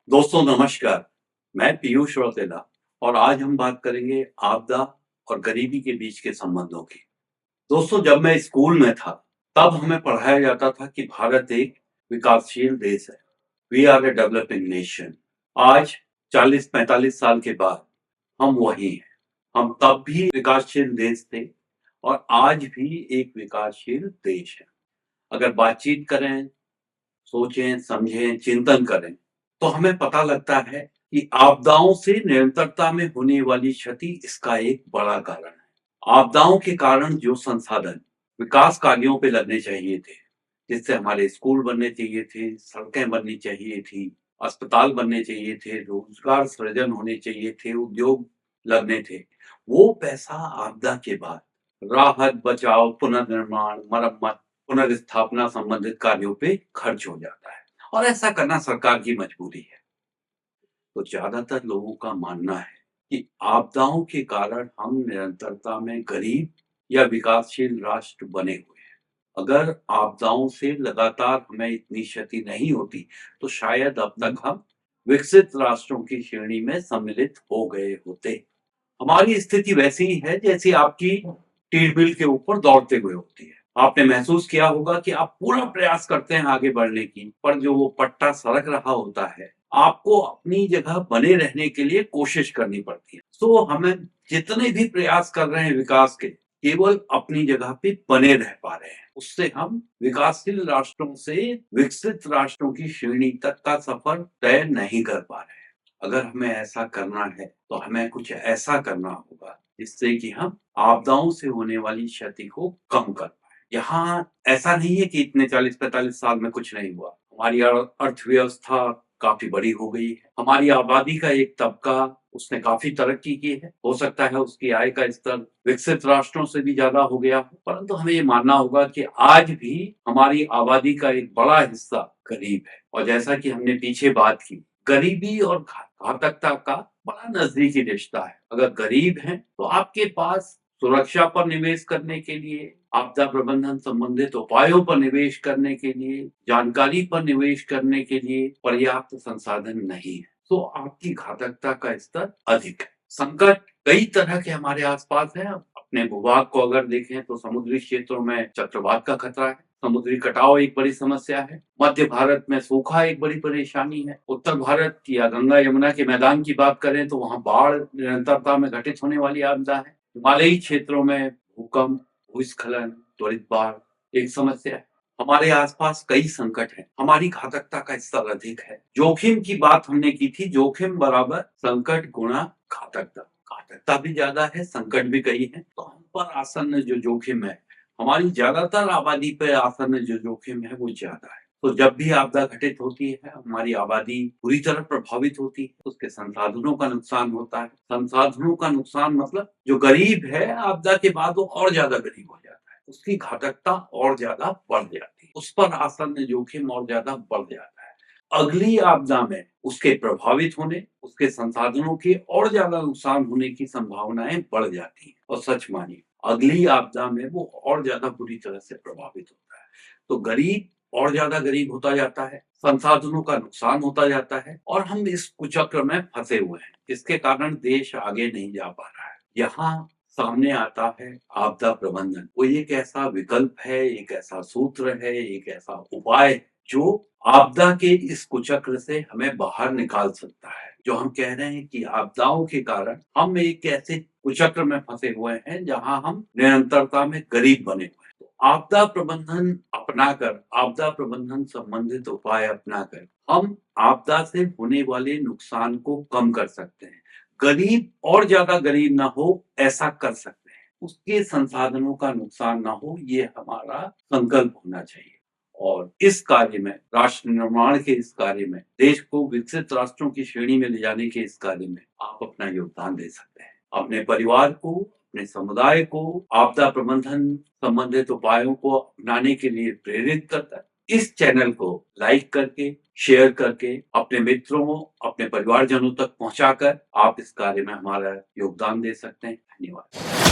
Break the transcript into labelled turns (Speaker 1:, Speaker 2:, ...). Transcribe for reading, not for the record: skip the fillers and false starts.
Speaker 1: दोस्तों नमस्कार। मैं पीयूष रौतेला और आज हम बात करेंगे आपदा और गरीबी के बीच के संबंधों की। दोस्तों जब मैं स्कूल में था तब हमें पढ़ाया जाता था कि भारत एक विकासशील देश है। We are a developing nation. आज 40-45 साल के बाद हम वही हैं। हम तब भी विकासशील देश थे और आज भी एक विकासशील देश है। अगर बातचीत करें, सोचें, समझें, चिंतन करें तो हमें पता लगता है कि आपदाओं से निरंतरता में होने वाली क्षति इसका एक बड़ा कारण है। आपदाओं के कारण जो संसाधन विकास कार्यों पे लगने चाहिए थे, जिससे हमारे स्कूल बनने चाहिए थे, सड़कें बननी चाहिए थी, अस्पताल बनने चाहिए थे, रोजगार सृजन होने चाहिए थे, उद्योग लगने थे, वो पैसा आपदा के बाद राहत, बचाव, पुनर्निर्माण, मरम्मत, पुनर्स्थापना संबंधित कार्यों पे खर्च हो जाता है और ऐसा करना सरकार की मजबूरी है। तो ज्यादातर लोगों का मानना है कि आपदाओं के कारण हम निरंतरता में गरीब या विकासशील राष्ट्र बने हुए हैं। अगर आपदाओं से लगातार हमें इतनी क्षति नहीं होती तो शायद अब तक हम विकसित राष्ट्रों की श्रेणी में सम्मिलित हो गए होते। हमारी स्थिति वैसी ही है जैसी आपकी ट्रेडमिल के ऊपर दौड़ते हुए होती है। आपने महसूस किया होगा कि आप पूरा प्रयास करते हैं आगे बढ़ने की, पर जो वो पट्टा सरक रहा होता है, आपको अपनी जगह बने रहने के लिए कोशिश करनी पड़ती है। तो हमें जितने भी प्रयास कर रहे हैं विकास के, केवल अपनी जगह पे बने रह पा रहे हैं। उससे हम विकासशील राष्ट्रों से विकसित राष्ट्रों की श्रेणी तक का सफर तय नहीं कर पा रहे हैं। अगर हमें ऐसा करना है तो हमें कुछ ऐसा करना होगा जिससे कि हम आपदाओं से होने वाली क्षति को कम कर पाए। यहाँ ऐसा नहीं है कि इतने 40-45 साल में कुछ नहीं हुआ। हमारी अर्थव्यवस्था काफी बड़ी हो गई है। हमारी आबादी का एक तबका उसने काफी तरक्की की है। हो सकता है उसकी आय का स्तर विकसित राष्ट्रों से भी ज्यादा हो गया हो, परंतु हमें ये मानना होगा कि आज भी हमारी आबादी का एक बड़ा हिस्सा गरीब है। और जैसा कि हमने पीछे बात की, गरीबी और घातकता का बड़ा नजदीकी रिश्ता है। अगर गरीब हैं तो आपके पास सुरक्षा पर निवेश करने के लिए, आपदा प्रबंधन संबंधित उपायों पर निवेश करने के लिए, जानकारी पर निवेश करने के लिए पर्याप्त संसाधन नहीं है, तो आपकी घातकता का स्तर अधिक है। संकट कई तरह के हमारे आसपास हैं। अपने भूभाग को अगर देखें तो समुद्री क्षेत्रों में चक्रवात का खतरा है, समुद्री कटाव एक बड़ी समस्या है, मध्य भारत में सूखा एक बड़ी परेशानी है, उत्तर भारत या गंगा यमुना के मैदान की बात करें तो वहाँ बाढ़ निरंतरता में घटित होने वाली आपदा है, हिमालयी क्षेत्रों में भूकंप, भूस्खलन, त्वरित बाढ़ एक समस्या है। हमारे आसपास कई संकट हैं, हमारी घातकता का स्तर अधिक है। जोखिम की बात हमने की थी, जोखिम बराबर संकट गुणा घातकता। घातकता भी ज्यादा है, संकट भी कई है, तो हम पर आसन्न जो जोखिम है, हमारी ज्यादातर आबादी पे आसन्न जो जोखिम है वो ज्यादा है। तो जब भी आपदा घटित होती है, हमारी आबादी पूरी तरह प्रभावित होती है, उसके संसाधनों का नुकसान होता है। संसाधनों का नुकसान मतलब जो गरीब है आपदा के बाद वो और ज्यादा गरीब हो जाता है, उसकी घातकता और ज्यादा बढ़ जाती है, उस पर आसन्न जोखिम और ज्यादा बढ़ जाता है। अगली आपदा में उसके प्रभावित होने, उसके संसाधनों के और ज्यादा नुकसान होने की संभावनाएं बढ़ जाती हैं। और सच मानिए, अगली आपदा में वो और ज्यादा बुरी तरह से प्रभावित होता है। तो गरीब और ज्यादा गरीब होता जाता है, संसाधनों का नुकसान होता जाता है और हम इस कुचक्र में फंसे हुए हैं। इसके कारण देश आगे नहीं जा पा रहा है। यहाँ सामने आता है आपदा प्रबंधन। वो एक ऐसा विकल्प है, एक ऐसा सूत्र है, एक ऐसा उपाय है जो आपदा के इस कुचक्र से हमें बाहर निकाल सकता है। जो हम कह रहे हैं कि आपदाओं के कारण हम एक ऐसे कुचक्र में फंसे हुए हैं जहां हम निरंतरता में गरीब बने हुए हैं। तो आपदा प्रबंधन अपनाकर, आपदा प्रबंधन संबंधित उपाय अपनाकर हम आपदा से होने वाले नुकसान को कम कर सकते हैं। गरीब और ज्यादा गरीब ना हो ऐसा कर सकते हैं, उसके संसाधनों का नुकसान ना हो, ये हमारा संकल्प होना चाहिए। और इस कार्य में, राष्ट्र निर्माण के इस कार्य में, देश को विकसित राष्ट्रों की श्रेणी में ले जाने के इस कार्य में आप अपना योगदान दे सकते हैं। अपने परिवार को, अपने समुदाय को आपदा प्रबंधन संबंधित उपायों को अपनाने के लिए प्रेरित करता है। इस चैनल को लाइक करके, शेयर करके, अपने मित्रों, अपने परिवारजनों तक पहुंचाकर आप इस कार्य में हमारा योगदान दे सकते हैं। धन्यवाद।